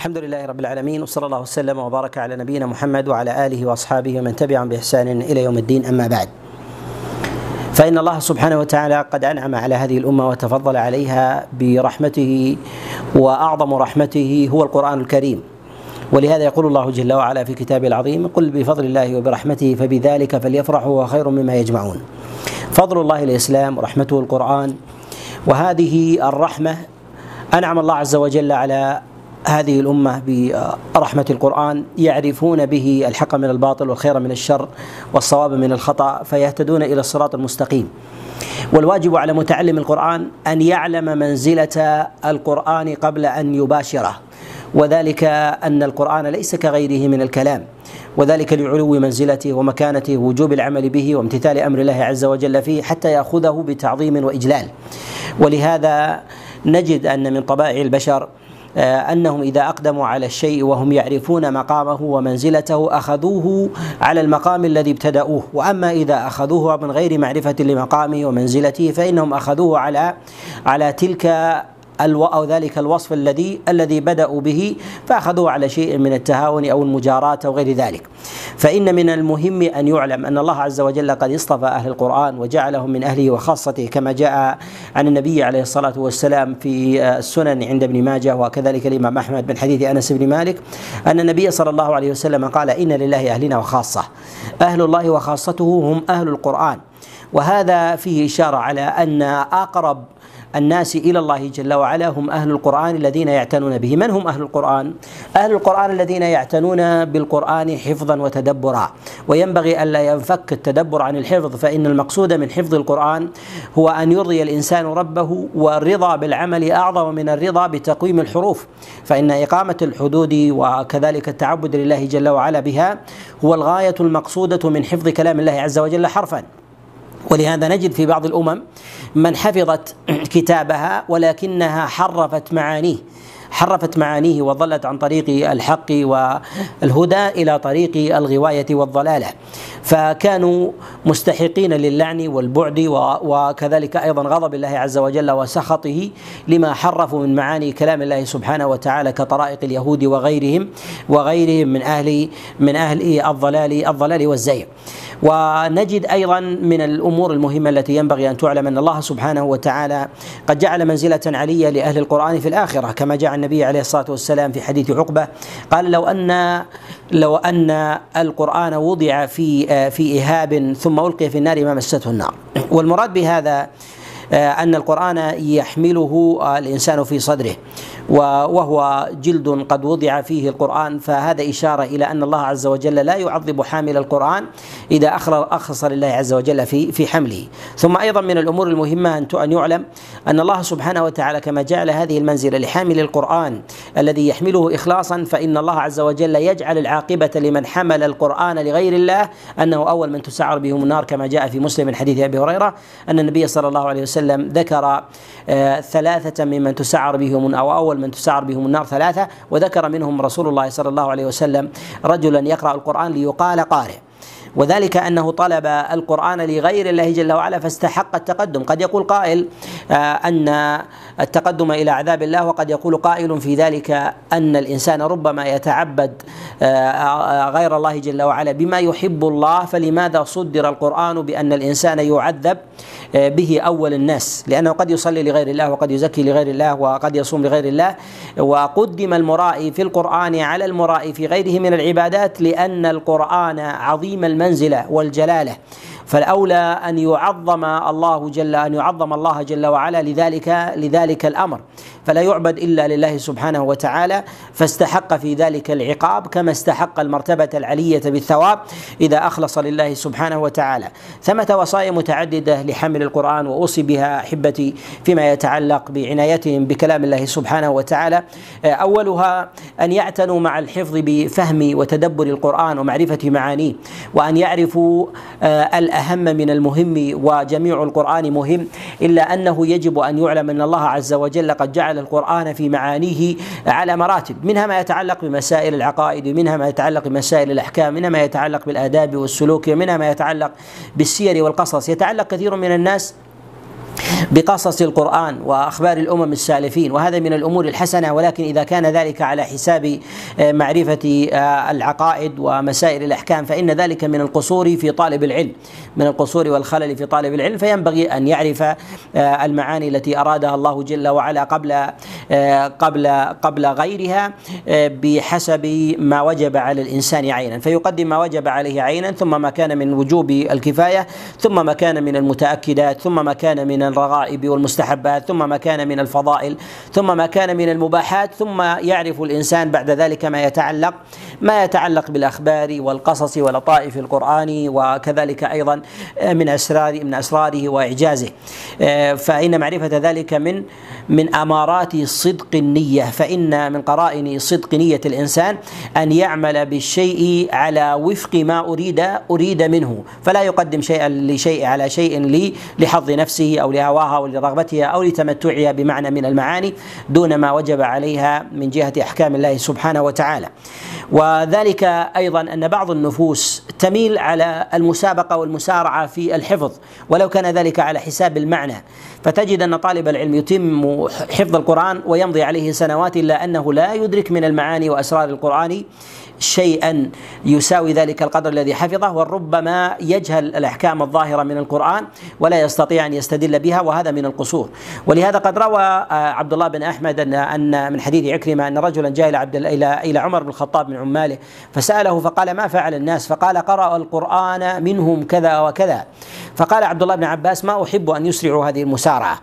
الحمد لله رب العالمين، وصلى الله وسلم وبارك على نبينا محمد وعلى آله وأصحابه ومن تبعهم بإحسان إلى يوم الدين. أما بعد، فإن الله سبحانه وتعالى قد أنعم على هذه الأمة وتفضل عليها برحمته، وأعظم رحمته هو القرآن الكريم. ولهذا يقول الله جل وعلا في كتابه العظيم: قل بفضل الله وبرحمته فبذلك فليفرحوا وهو خير مما يجمعون. فضل الله الإسلام ورحمته القرآن، وهذه الرحمة أنعم الله عز وجل على هذه الأمة برحمة القرآن، يعرفون به الحق من الباطل والخير من الشر والصواب من الخطأ، فيهتدون إلى الصراط المستقيم. والواجب على متعلم القرآن أن يعلم منزلة القرآن قبل أن يباشره، وذلك أن القرآن ليس كغيره من الكلام، وذلك لعلو منزلته ومكانته ووجوب العمل به وامتثال أمر الله عز وجل فيه حتى يأخذه بتعظيم وإجلال. ولهذا نجد أن من طبائع البشر أنهم إذا أقدموا على الشيء وهم يعرفون مقامه ومنزلته أخذوه على المقام الذي ابتدأوه، وأما إذا أخذوه من غير معرفة لمقامه ومنزلته فإنهم أخذوه على تلك أو ذلك الوصف الذي بدأوا به، فأخذوه على شيء من التهاون أو المجاراة أو غير ذلك. فإن من المهم أن يعلم أن الله عز وجل قد اصطفى أهل القرآن وجعلهم من أهله وخاصته، كما جاء عن النبي عليه الصلاة والسلام في السنن عند ابن ماجه وكذلك الإمام أحمد من حديث أنس بن مالك أن النبي صلى الله عليه وسلم قال: إن لله أهلنا وخاصة، أهل الله وخاصته هم أهل القرآن. وهذا فيه إشارة على أن أقرب الناس إلى الله جل وعلا هم أهل القرآن الذين يعتنون به. من هم أهل القرآن؟ أهل القرآن الذين يعتنون بالقرآن حفظا وتدبرا، وينبغي ألا ينفك التدبر عن الحفظ، فإن المقصود من حفظ القرآن هو أن يرضي الإنسان ربه، والرضا بالعمل أعظم من الرضا بتقويم الحروف، فإن إقامة الحدود وكذلك التعبد لله جل وعلا بها هو الغاية المقصودة من حفظ كلام الله عز وجل حرفا. ولهذا نجد في بعض الأمم من حفظت كتابها ولكنها حرفت معانيه وضلت عن طريق الحق والهدى إلى طريق الغواية والضلالة، فكانوا مستحقين للعن والبعد وكذلك أيضا غضب الله عز وجل وسخطه لما حرفوا من معاني كلام الله سبحانه وتعالى كطرائق اليهود وغيرهم من أهل الضلال والزيغ. ونجد أيضا من الأمور المهمة التي ينبغي أن تعلم أن الله سبحانه وتعالى قد جعل منزلة علية لأهل القرآن في الآخرة، كما جاء النبي عليه الصلاة والسلام في حديث عقبة قال: لو أن القرآن وضع في إهاب ثم ألقي في النار ما مسته النار. والمراد بهذا أن القرآن يحمله الإنسان في صدره، وهو جلد قد وضع فيه القرآن، فهذا إشارة إلى أن الله عز وجل لا يعذب حامل القرآن إذا أخلص لله عز وجل في حمله. ثم أيضا من الأمور المهمة أن يعلم أن الله سبحانه وتعالى كما جعل هذه المنزلة لحامل القرآن الذي يحمله إخلاصا، فإن الله عز وجل يجعل العاقبة لمن حمل القرآن لغير الله أنه أول من تسعر بهم النار، كما جاء في مسلم من حديث أبي هريرة أن النبي صلى الله عليه وسلم ذكر ثلاثة ممن تسعر بهم أو أول من تسعر بهم النار ثلاثة، وذكر منهم رسول الله صلى الله عليه وسلم رجلا يقرأ القرآن ليقال قارئ، وذلك أنه طلب القرآن لغير الله جل وعلا فاستحق التقدم. قد يقول قائل أن التقدم إلى عذاب الله، وقد يقول قائل في ذلك أن الإنسان ربما يتعبد غير الله جل وعلا بما يحب الله، فلماذا صدر القرآن بأن الإنسان يعذب به أول الناس؟ لأنه قد يصلي لغير الله وقد يزكي لغير الله وقد يصوم لغير الله، وقدم المرائي في القرآن على المرائي في غيره من العبادات لأن القرآن عظيم المنزلة والجلالة، فالأولى أن يعظم الله جل وعلا لذلك الأمر، فلا يعبد إلا لله سبحانه وتعالى، فاستحق في ذلك العقاب كما استحق المرتبة العلية بالثواب إذا أخلص لله سبحانه وتعالى. ثمة وصايا متعددة لحمل القرآن، وأوصي بها أحبتي فيما يتعلق بعنايتهم بكلام الله سبحانه وتعالى. أولها أن يعتنوا مع الحفظ بفهم وتدبر القرآن ومعرفة معانيه، وأن يعرفوا الأهم من المهم، وجميع القرآن مهم، إلا أنه يجب أن يعلم أن الله عز وجل قد جعل القرآن في معانيه على مراتب، منها ما يتعلق بمسائل العقائد، ومنها ما يتعلق بمسائل الأحكام، منها ما يتعلق بالآداب والسلوك، ومنها ما يتعلق بالسير والقصص. يتعلق كثير من الناس بقصص القرآن وأخبار الأمم السالفين، وهذا من الأمور الحسنة، ولكن إذا كان ذلك على حساب معرفة العقائد ومسائل الأحكام فإن ذلك من القصور في طالب العلم، من القصور والخلل في طالب العلم، فينبغي أن يعرف المعاني التي أرادها الله جل وعلا قبل غيرها بحسب ما وجب على الإنسان عينا، فيقدم ما وجب عليه عينا، ثم ما كان من وجوب الكفاية، ثم ما كان من المتأكدات، ثم ما كان من الرغائب والمستحبات، ثم ما كان من الفضائل، ثم ما كان من المباحات، ثم يعرف الإنسان بعد ذلك ما يتعلق بالأخبار والقصص ولطائف القرآن، وكذلك أيضا من أسراره وإعجازه. فإن معرفة ذلك من أمارات صدق النية، فإن من قرائن صدق نية الإنسان أن يعمل بالشيء على وفق ما أريد منه، فلا يقدم شيئا لشيء على شيء لحظ نفسه أو لهواها أو لرغبتها أو لتمتعها بمعنى من المعاني دون ما وجب عليها من جهة أحكام الله سبحانه وتعالى. وذلك أيضا أن بعض النفوس تميل على المسابقة والمسارعة في الحفظ ولو كان ذلك على حساب المعنى، فتجد أن طالب العلم يتم حفظ القرآن ويمضي عليه سنوات إلا أنه لا يدرك من المعاني وأسرار القرآن شيئا يساوي ذلك القدر الذي حفظه، وربما يجهل الأحكام الظاهرة من القرآن ولا يستطيع أن يستدل بها، وهذا من القصور. ولهذا قد روى عبد الله بن أحمد أن من حديث عكرمة أن رجلا جاء إلى عمر بن الخطاب من عماله فسأله فقال: ما فعل الناس؟ فقال: قرأ القرآن منهم كذا وكذا. فقال عبد الله بن عباس: ما أحب أن يسرعوا هذه المسارعة.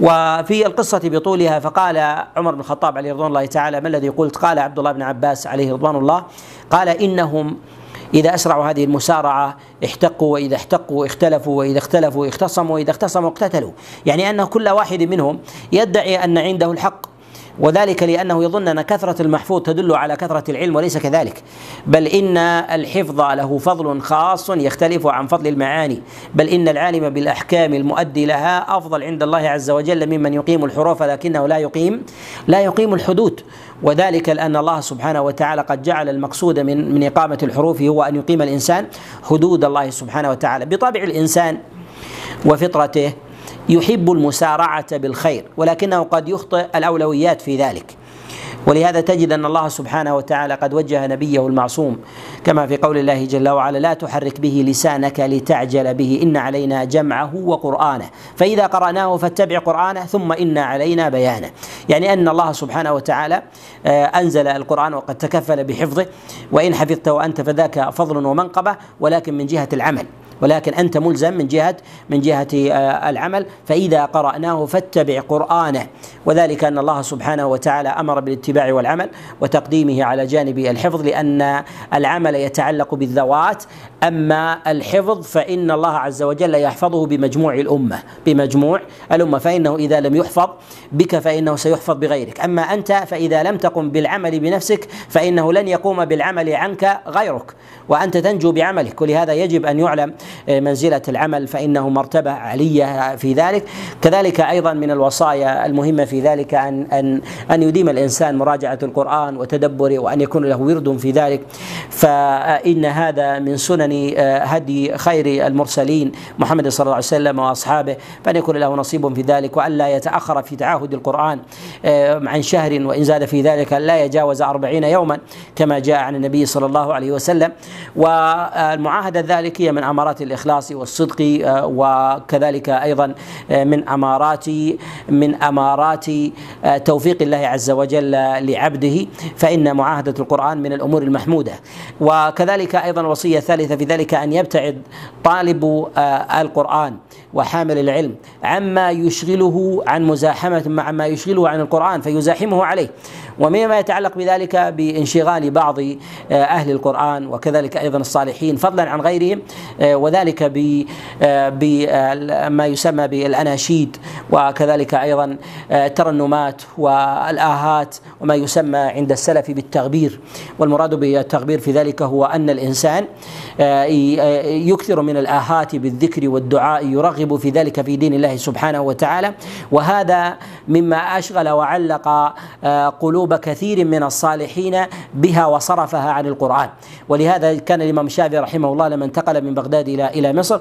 وفي القصة بطولها فقال عمر بن الخطاب عليه رضوان الله تعالى: ما الذي قلت؟ قال عبد الله بن عباس عليه رضوان الله: قال: إنهم إذا أسرعوا هذه المسارعة احتقوا، وإذا احتقوا اختلفوا، وإذا اختلفوا اختصموا، وإذا اختصموا اقتتلوا. يعني أن كل واحد منهم يدعي أن عنده الحق، وذلك لأنه يظن أن كثرة المحفوظ تدل على كثرة العلم، وليس كذلك، بل إن الحفظ له فضل خاص يختلف عن فضل المعاني، بل إن العالم بالأحكام المؤدي لها أفضل عند الله عز وجل ممن يقيم الحروف لكنه لا يقيم الحدود، وذلك لأن الله سبحانه وتعالى قد جعل المقصود من إقامة الحروف هو أن يقيم الإنسان حدود الله سبحانه وتعالى. بطبع الإنسان وفطرته يحب المسارعة بالخير، ولكنه قد يخطئ الأولويات في ذلك، ولهذا تجد أن الله سبحانه وتعالى قد وجه نبيه المعصوم كما في قول الله جل وعلا: لا تحرك به لسانك لتعجل به إن علينا جمعه وقرآنه فإذا قرأناه فاتبع قرآنه ثم إن علينا بيانه. يعني أن الله سبحانه وتعالى أنزل القرآن وقد تكفل بحفظه، وإن حفظته أنت فذاك فضل ومنقبة، ولكن من جهة العمل، ولكن أنت ملزم من جهة العمل. فإذا قرأناه فاتبع قرآنه، وذلك أن الله سبحانه وتعالى أمر بالاتباع والعمل وتقديمه على جانب الحفظ، لأن العمل يتعلق بالذوات، أما الحفظ فإن الله عز وجل يحفظه بمجموع الأمة، فإنه إذا لم يحفظ بك فإنه سيحفظ بغيرك، أما أنت فإذا لم تقم بالعمل بنفسك فإنه لن يقوم بالعمل عنك غيرك، وأنت تنجو بعملك. ولهذا يجب أن يعلم منزلة العمل، فإنه مرتبة علية في ذلك. كذلك أيضا من الوصايا المهمة في ذلك أن يديم الإنسان مراجعة القرآن وتدبره، وأن يكون له ورد في ذلك، فإن هذا من سنن هدي خير المرسلين محمد صلى الله عليه وسلم وأصحابه، فأن يكون له نصيب في ذلك، وأن لا يتأخر في تعاهد القرآن عن شهر، وإن زاد في ذلك لا يجاوز 40 يوما كما جاء عن النبي صلى الله عليه وسلم. والمعاهدة ذلك هي من أمارات الإخلاص والصدق، وكذلك أيضا من أمارات توفيق الله عز وجل لعبده، فإن معاهدة القرآن من الأمور المحمودة. وكذلك أيضا الوصية الثالثة في ذلك أن يبتعد طالب القرآن وحامل العلم عما يشغله عن مزاحمة مع ما يشغله عن القرآن فيزاحمه عليه، ومما يتعلق بذلك بانشغال بعض أهل القرآن وكذلك أيضا الصالحين فضلا عن غيرهم، وذلك بما يسمى بالأناشيد، وكذلك أيضا الترنمات والآهات وما يسمى عند السلف بالتغبير. والمراد بالتغبير في ذلك هو أن الإنسان يكثر من الآهات بالذكر والدعاء يرغب في ذلك في دين الله سبحانه وتعالى، وهذا مما أشغل وعلق قلوب كثير من الصالحين بها وصرفها عن القرآن. ولهذا كان الإمام الشافعي رحمه الله لما انتقل من بغداد إلى مصر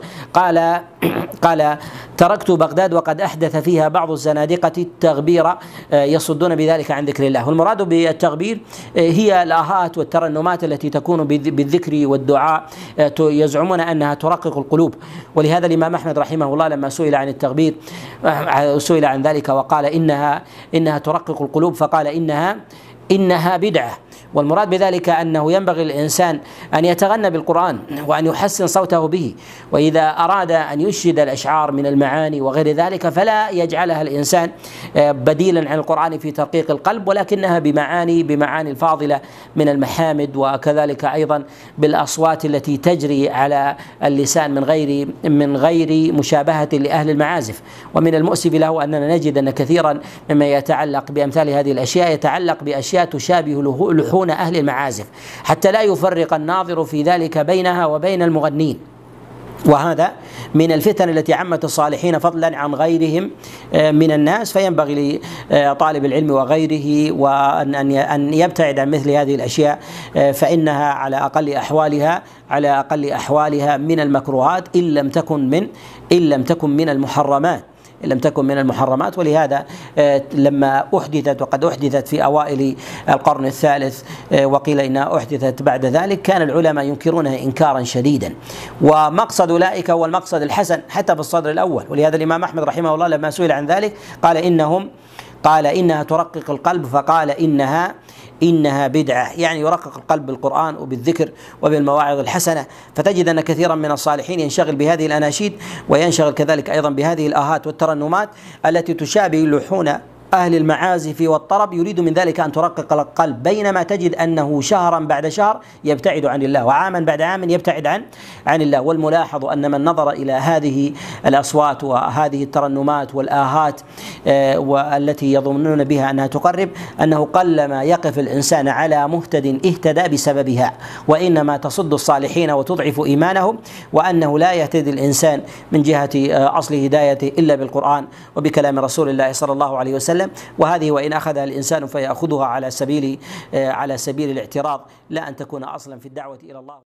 قال تركت بغداد وقد أحدث فيها بعض الزنادقة التغبير يصدون بذلك عن ذكر الله. والمراد بالتغبير هي الآهات والترنمات التي تكون بالذكر والدعاء، يزعمون أنها ترقق القلوب. ولهذا الإمام أحمد رحمه الله لما سئل عن التغبير سئل عن ذلك وقال إنها ترقق القلوب، فقال إنها بدعة. والمراد بذلك أنه ينبغي الإنسان أن يتغنى بالقرآن وأن يحسن صوته به، وإذا أراد أن يشهد الأشعار من المعاني وغير ذلك فلا يجعلها الإنسان بديلا عن القرآن في ترقيق القلب، ولكنها بمعاني الفاضلة من المحامد، وكذلك أيضا بالأصوات التي تجري على اللسان من غير مشابهة لأهل المعازف. ومن المؤسف له أننا نجد أن كثيرا مما يتعلق بأمثال هذه الأشياء يتعلق بأشياء تشابه لحون أهل المعازف، حتى لا يفرق الناظر في ذلك بينها وبين المغنين. وهذا من الفتن التي عمت الصالحين فضلا عن غيرهم من الناس، فينبغي لطالب العلم وغيره وأن يبتعد عن مثل هذه الأشياء، فإنها على أقل أحوالها من المكروهات إن لم تكن من المحرمات. ولهذا لما أحدثت، وقد أحدثت في أوائل القرن الثالث وقيل إنها أحدثت بعد ذلك، كان العلماء ينكرونها إنكارا شديدا، ومقصد أولئك هو المقصد الحسن حتى في الصدر الأول. ولهذا الإمام أحمد رحمه الله لما سئل عن ذلك قال إنها ترقق القلب، فقال إنها بدعة، يعني يرقق القلب بالقرآن وبالذكر وبالمواعظ الحسنة. فتجد أن كثيرا من الصالحين ينشغل بهذه الأناشيد، وينشغل كذلك أيضا بهذه الآهات والترنمات التي تشابه لحون أهل المعازف والطرب، يريد من ذلك أن ترقق القلب، بينما تجد أنه شهرا بعد شهر يبتعد عن الله، وعاما بعد عام يبتعد عن الله. والملاحظ أن من نظر إلى هذه الأصوات وهذه الترنمات والآهات والتي يظنون بها أنها تقرب، أنه قلما يقف الإنسان على مهتد اهتدى بسببها، وإنما تصد الصالحين وتضعف إيمانهم، وأنه لا يهتدي الإنسان من جهة أصل هدايته إلا بالقرآن وبكلام رسول الله صلى الله عليه وسلم. وهذه وإن أخذها الإنسان فيأخذها على سبيل الاعتراض، لا أن تكون أصلا في الدعوة إلى الله.